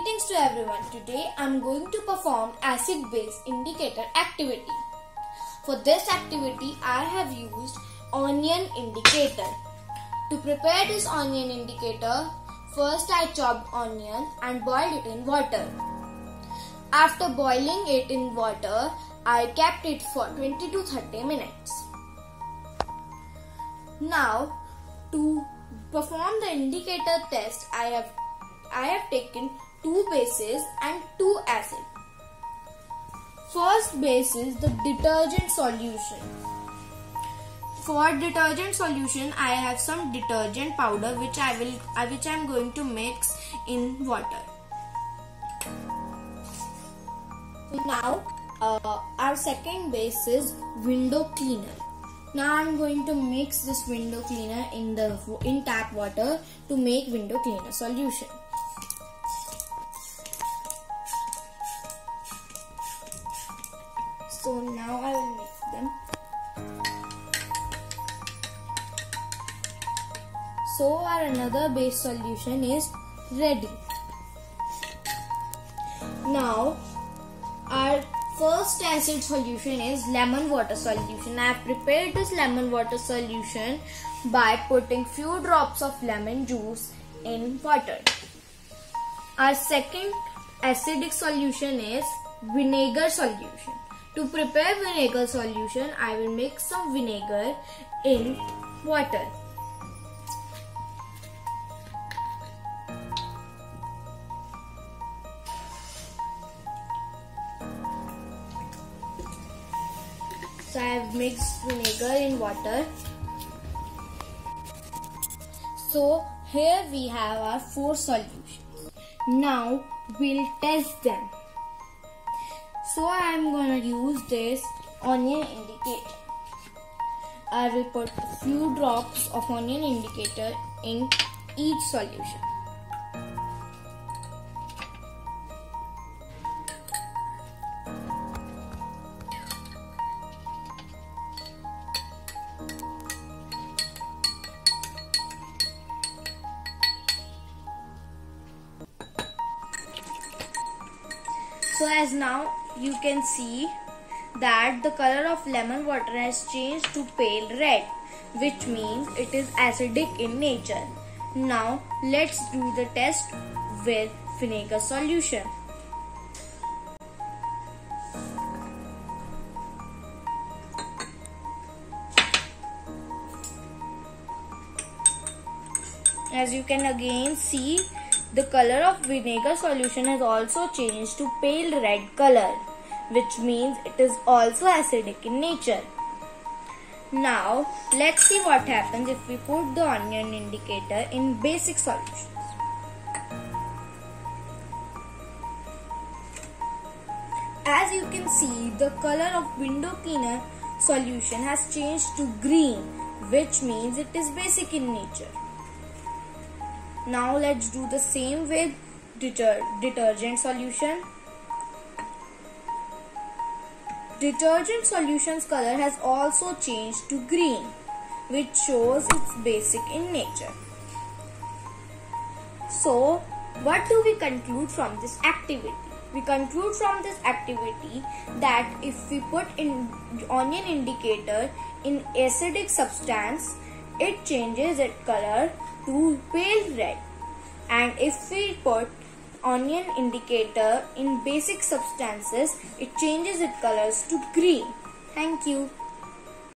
Greetings to everyone. Today I am going to perform acid-base indicator activity. For this activity I have used onion indicator. To prepare this onion indicator, first I chopped onion and boiled it in water. After boiling it in water, I kept it for 20 to 30 minutes. Now to perform the indicator test, I have taken 2 bases and 2 acids. First base is the detergent solution. For detergent solution, I have some detergent powder which I am going to mix in water. Now our second base is window cleaner. Now I am going to mix this window cleaner in tap water to make window cleaner solution. So now I will mix them. So our another base solution is ready. Now our first acid solution is lemon water solution. I have prepared this lemon water solution by putting few drops of lemon juice in water. Our second acidic solution is vinegar solution. To prepare vinegar solution, I will mix some vinegar in water. So I have mixed vinegar in water. So here we have our 4 solutions. Now we'll test them. So I am going to use this onion indicator. I will put a few drops of onion indicator in each solution. So as now you can see that the color of lemon water has changed to pale red, which means it is acidic in nature. Now let's do the test with vinegar solution. As you can again see, the color of vinegar solution has also changed to pale red color, which means it is also acidic in nature. Now let's see what happens if we put the onion indicator in basic solutions. As you can see, the color of window cleaner solution has changed to green, which means it is basic in nature. Now let's do the same with detergent solution. Detergent solution's color has also changed to green, which shows it's basic in nature. So, what do we conclude from this activity? We conclude from this activity that if we put in onion indicator in acidic substance, it changes its color to pale red, and if we put onion indicator in basic substances, it changes its colors to green. Thank you.